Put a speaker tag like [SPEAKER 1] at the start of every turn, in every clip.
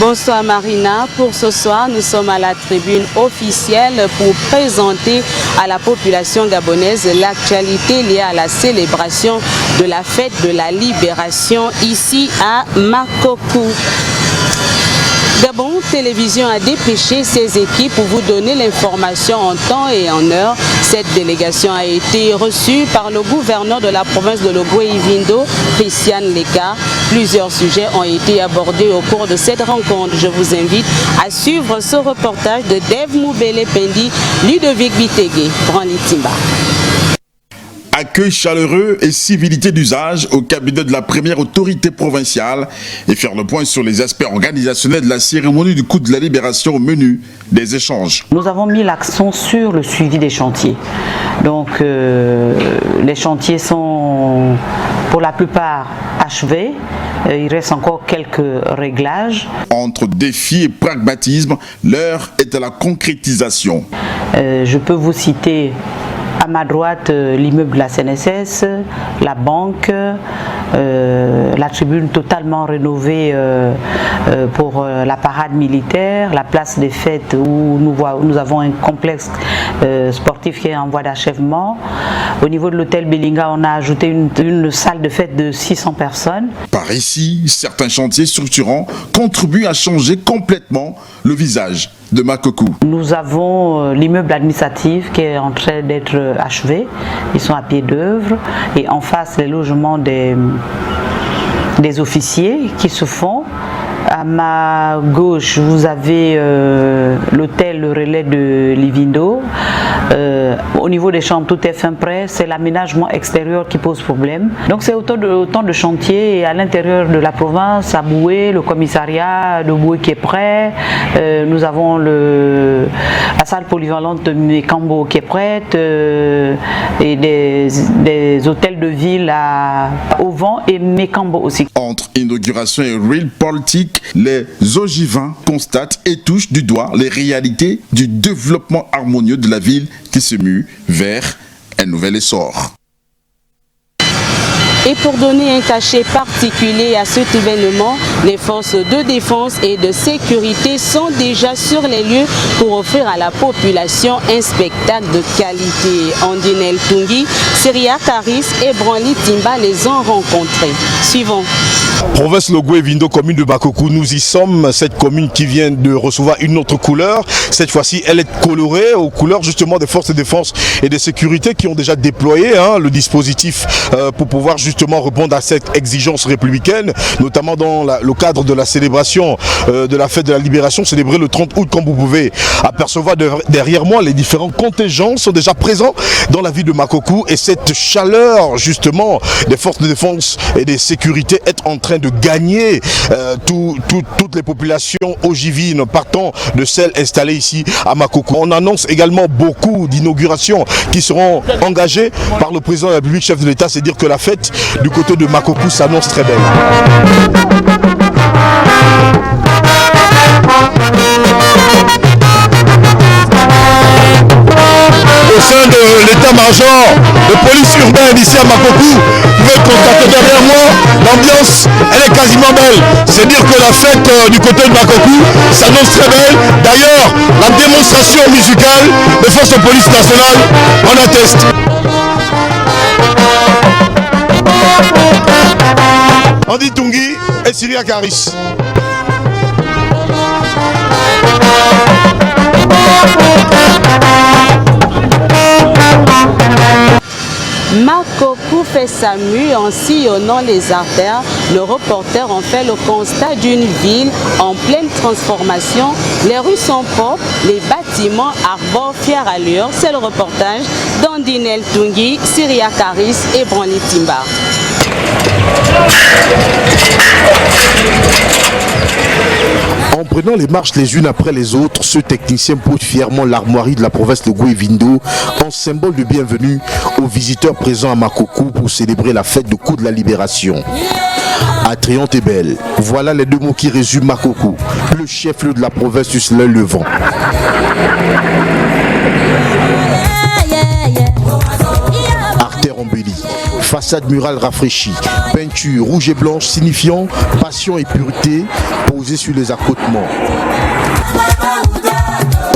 [SPEAKER 1] Bonsoir Marina. Pour ce soir, nous sommes à la tribune officielle pour présenter à la population gabonaise l'actualité liée à la célébration de la fête de la libération ici à Makoko. Gabon Télévision a dépêché ses équipes pour vous donner l'information en temps et en heure. Cette délégation a été reçue par le gouverneur de la province de l'Ogooué-Ivindo, Christian Leka. Plusieurs sujets ont été abordés au cours de cette rencontre. Je vous invite à suivre ce reportage de Dave Moubele Pendi, Ludovic Bitege, Branly Timba.
[SPEAKER 2] Accueil chaleureux et civilité d'usage au cabinet de la première autorité provinciale et faire le point sur les aspects organisationnels de la cérémonie du coup de la libération au menu des échanges.
[SPEAKER 3] Nous avons mis l'accent sur le suivi des chantiers. Donc les chantiers sont pour la plupart achevés. Il reste encore quelques réglages.
[SPEAKER 2] Entre défi et pragmatisme, l'heure est à la concrétisation.
[SPEAKER 3] Je peux vous citer à ma droite l'immeuble de la CNSS, la banque, la tribune totalement rénovée pour la parade militaire, la place des fêtes où nous avons un complexe sportif qui est en voie d'achèvement. Au niveau de l'hôtel Belinga, on a ajouté une salle de fête de 600 personnes.
[SPEAKER 2] Par ici, certains chantiers structurants contribuent à changer complètement le visage de Makoko.
[SPEAKER 3] Nous avons l'immeuble administratif qui est en train d'être achevé. Ils sont à pied d'œuvre. Et en face, les logements des officiers qui se font. À ma gauche, vous avez l'hôtel Le Relais de Livindo. Au niveau des chambres, tout est fin prêt. C'est l'aménagement extérieur qui pose problème. Donc c'est autant de chantiers. Et à l'intérieur de la province, à Boué, le commissariat de Boué qui est prêt. Nous avons la salle polyvalente de Mekambo qui est prête. Et des hôtels de ville à Auvent et Mekambo aussi.
[SPEAKER 2] Entre inauguration et real politique, les ogivins constatent et touchent du doigt les réalités du développement harmonieux de la ville qui se mue vers un nouvel essor.
[SPEAKER 1] Et pour donner un cachet particulier à cet événement, les forces de défense et de sécurité sont déjà sur les lieux pour offrir à la population un spectacle de qualité. Andinel Tungi, Syria Karis et Branly Timba les ont rencontrés. Suivons.
[SPEAKER 4] Province l'Ogooué-Ivindo, commune de Makoko, nous y sommes. Cette commune qui vient de recevoir une autre couleur. Cette fois-ci, elle est colorée aux couleurs justement des forces de défense et de sécurité qui ont déjà déployé le dispositif pour pouvoir justement répondre à cette exigence républicaine, notamment dans le cadre de la célébration de la fête de la libération célébrée le 30 août. Comme vous pouvez apercevoir derrière moi, les différents contingents sont déjà présents dans la ville de Makoko et cette chaleur justement des forces de défense et des sécurités est en train de gagner toutes les populations ogivines partant de celles installées ici à Makoko. On annonce également beaucoup d'inaugurations qui seront engagées par le président de la République, chef de l'État. C'est dire que la fête du côté de Makoko s'annonce très belle. Au sein de l'état-major de police urbaine ici à Makoko, vous pouvez constater derrière moi, l'ambiance elle est quasiment belle. C'est dire que la fête du côté de Makoko s'annonce très belle. D'ailleurs, la démonstration musicale des forces de police nationales en atteste. Andy Tungi et Syria Karis.
[SPEAKER 1] Makoko fait sa mue en sillonnant les artères. Le reporter en fait le constat d'une ville en pleine transformation. Les rues sont propres, les bâtiments arborent fière allure. C'est le reportage d'Andinel Tungi, Syria Karis et Branly Timba.
[SPEAKER 5] En prenant les marches les unes après les autres, ce technicien porte fièrement l'armoirie de la province de l'Ogooué-Ivindo en symbole de bienvenue aux visiteurs présents à Makoko pour célébrer la fête du coup de la libération. Attrayante et belle, voilà les deux mots qui résument Makoko, le chef-lieu de la province du Soleil Levant. Artère embellie, façade murale rafraîchie, peinture rouge et blanche signifiant passion et pureté posée sur les accotements.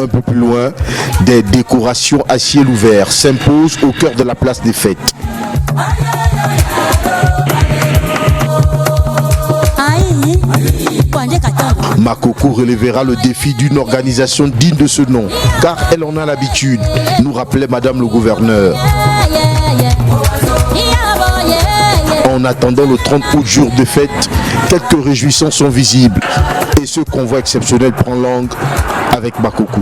[SPEAKER 5] Un peu plus loin, des décorations à ciel ouvert s'imposent au cœur de la place des fêtes. Makoko relèvera le défi d'une organisation digne de ce nom, car elle en a l'habitude, nous rappelait Madame le gouverneur. En attendant le 30 août, jour de fête, quelques réjouissances sont visibles et ce convoi exceptionnel prend langue avec Makoko.